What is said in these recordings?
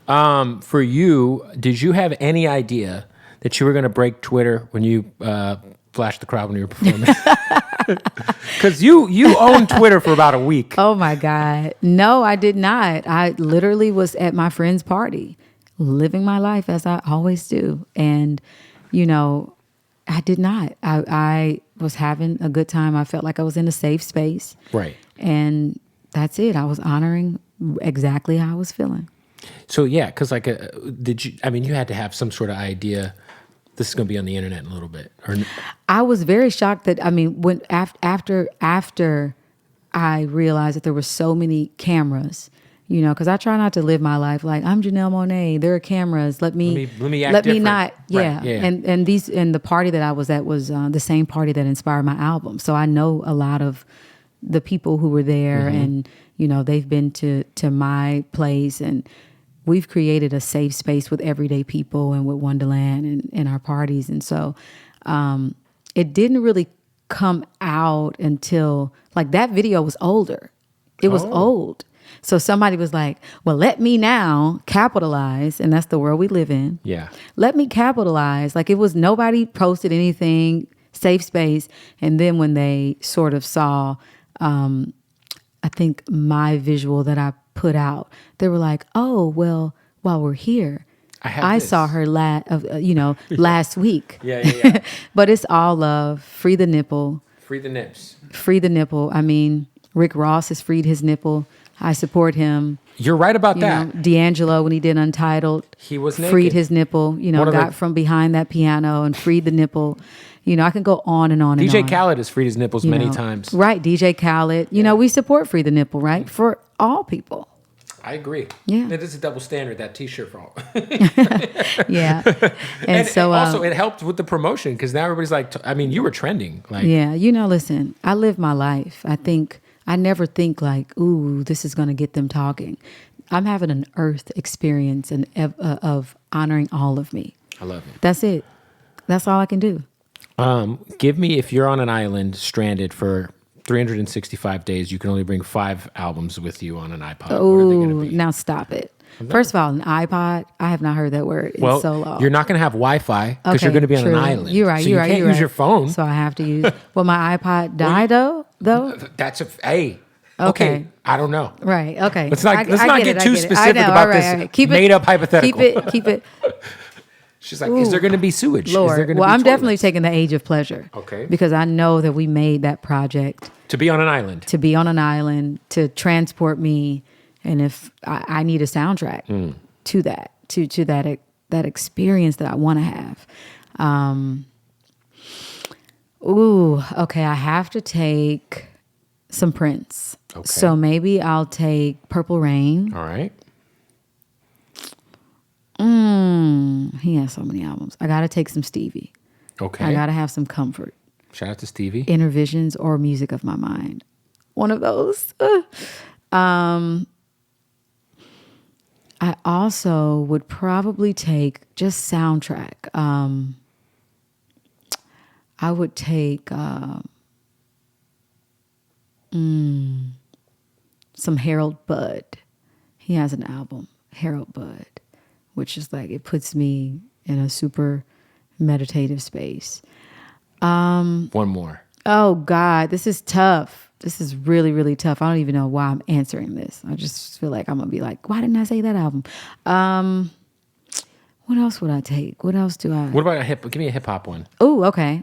For you, did you have any idea that you were going to break Twitter when you flashed the crowd when you were performing? Because you owned Twitter for about a week. Oh my God. No, I did not. I literally was at my friend's party, living my life as I always do. And, I did not. I was having a good time. I felt like I was in a safe space. Right. And that's it. I was honoring exactly how I was feeling. So yeah, because you had to have some sort of idea this is going to be on the internet in a little bit. I was very shocked that, when after I realized that there were so many cameras, because I try not to live my life like I'm Janelle Monáe. There are cameras. Let me act me different. not. Yeah. Right, yeah. And the party that I was at was the same party that inspired my album. So I know a lot of the people who were there, and they've been to my place, and we've created a safe space with everyday people and with Wonderland and in our parties. And so it didn't really come out until that video was older. It was old. So somebody was like, well, let me now capitalize. And that's the world we live in. Yeah. Let me capitalize. It was nobody posted anything, safe space. And then when they sort of saw, I think my visual that I put out, they were like, oh, well, while we're here, I saw her last week. Yeah. But it's all love. Free the nipple. Free the nips. Free the nipple. Rick Ross has freed his nipple. I support him. You're right about that. D'Angelo, when he did Untitled, he was naked. Freed his nipple. Got from behind that piano and freed the nipple. I can go on and on and on. DJ Khaled has freed his nipples many times. Right, DJ Khaled. We support Free the Nipple, right? For all people. I agree. Yeah. It is a double standard, that T-shirt for all. Yeah. And so... also, it helped with the promotion because now everybody's like... you were trending. Yeah, listen, I live my life. I never think ooh, this is going to get them talking. I'm having an earth experience of honoring all of me. I love it. That's it. That's all I can do. Give me, if you're on an island stranded for 365 days, you can only bring 5 albums with you on an iPod. Oh, what are they going to be? Now stop it. First of all, an iPod, I have not heard that word in so long. You're not going to have Wi-Fi because you're going to be on an island. You're right. So you can't use your phone. So I have to use... Will my iPod die though? That's okay. I don't know. Right. Okay. Let's not get too specific about this made-up hypothetical. Keep it. She's like, is there going to be sewage? Lord. Is there going to be I'm toilets? definitely taking the age of pleasure. Okay. Because I know that we made that project. To be on an island. To transport me. And if I need a soundtrack to that, to that experience that I want to have. Okay. I have to take some Prince. Okay. So maybe I'll take Purple Rain. All right. He has so many albums. I got to take some Stevie. Okay. I got to have some Comfort. Shout out to Stevie. Inner Visions or Music of My Mind. One of those. I also would probably take just soundtrack. I would take some Harold Budd. He has an album, Harold Budd, which is it puts me in a super meditative space. One more. Oh God, this is tough. This is really, really tough. I don't even know why I'm answering this. I just feel like I'm going to be like, why didn't I say that album? What else would I take? What else do I... What about give me a hip hop one. Oh, okay.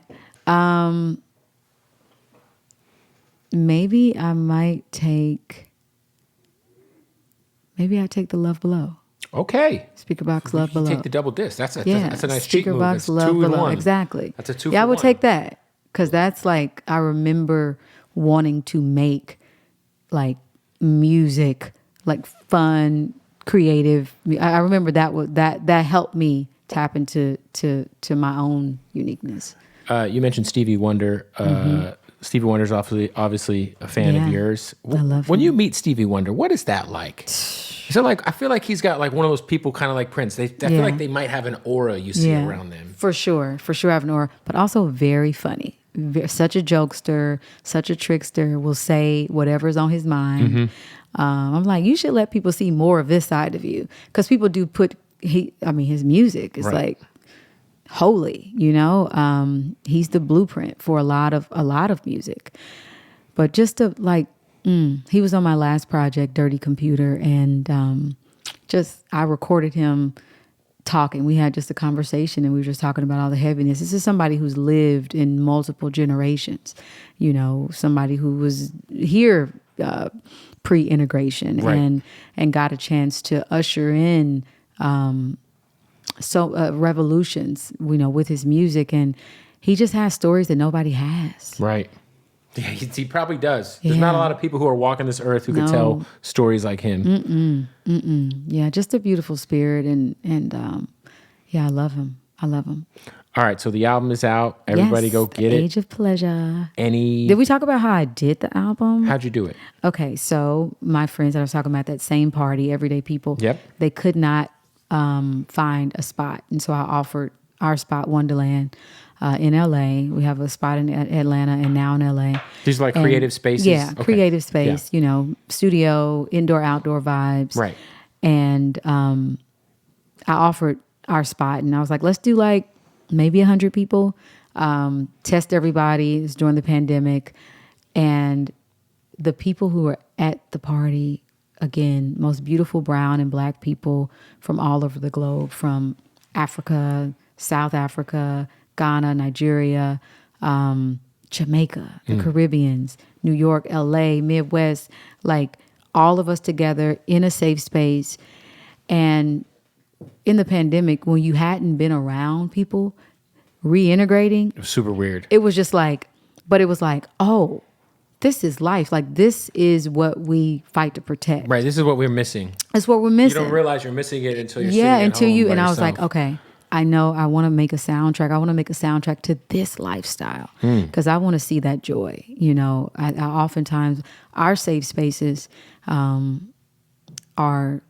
Maybe I might take... Maybe I take the Love Below. Okay. Speakerbox Love Below. Take the double disc. That's a nice cheat move. Speakerbox Love Below. Exactly. That's a 2 for 1. Yeah, I would take that because that's I remember wanting to make music, fun, creative. I remember that helped me tap into my own uniqueness. You mentioned Stevie Wonder. Stevie Wonder's obviously a fan of yours. I love when him. you meet Stevie Wonder, what is that like? Is it I feel like he's got one of those people kind of like Prince. I feel like they might have an aura you see around them. For sure. For sure I have an aura, but also very funny. such a jokester, such a trickster, will say whatever's on his mind. I'm like, you should let people see more of this side of you, because people do put his music is like holy, he's the blueprint for a lot of music. But just to like, he was on my last project, Dirty Computer, and I recorded him talking. We had just a conversation, and we were just talking about all the heaviness. This is somebody who's lived in multiple generations, somebody who was here pre-integration, and got a chance to usher in revolutions, with his music. And he just has stories that nobody has. Right. Yeah, he probably does. There's not a lot of people who are walking this earth who could tell stories like him. Yeah, just a beautiful spirit, and I love him. All right, so the album is out. Everybody go get it. Age of Pleasure. Did we talk about how I did the album? How'd you do it? Okay, so my friends that I was talking about, that same party, Everyday People, they could not find a spot. And so I offered our spot, Wonderland, in LA. We have a spot in Atlanta and now in LA. These are like creative spaces? Yeah, okay. Creative space, studio, indoor, outdoor vibes. Right. And I offered our spot, and I was like, let's do like maybe 100 people, test everybody. It's during the pandemic. And the people who were at the party, again, most beautiful brown and black people from all over the globe, from Africa, South Africa, Ghana, Nigeria, Jamaica, the Caribbeans, New York, LA, Midwest, like all of us together in a safe space. And in the pandemic, when you hadn't been around people, reintegrating, it was super weird. It was just like, but it was like, oh, this is life. Like, this is what we fight to protect. Right. This is what we're missing. It's what we're missing. You don't realize you're missing it until you're sitting at home by and I was yourself. like, okay, I know I want to make a soundtrack. I want to make a soundtrack to this lifestyle, because I want to see that joy. I oftentimes, our safe spaces are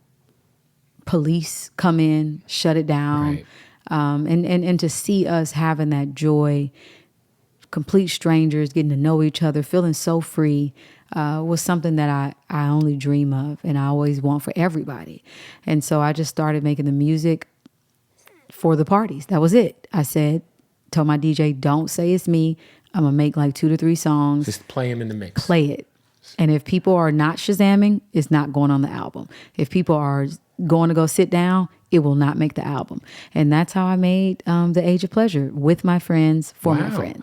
police come in, shut it down. Right. And to see us having that joy, complete strangers getting to know each other, feeling so free, was something that I only dream of, and I always want for everybody. And so I just started making the music for the parties. That was it. I told my DJ, don't say it's me. I'm going to make like 2 to 3 songs. Just play them in the mix. Play it. And if people are not Shazamming, it's not going on the album. If people are going to go sit down, it will not make the album. And that's how I made The Age of Pleasure, with my friends, for my friends.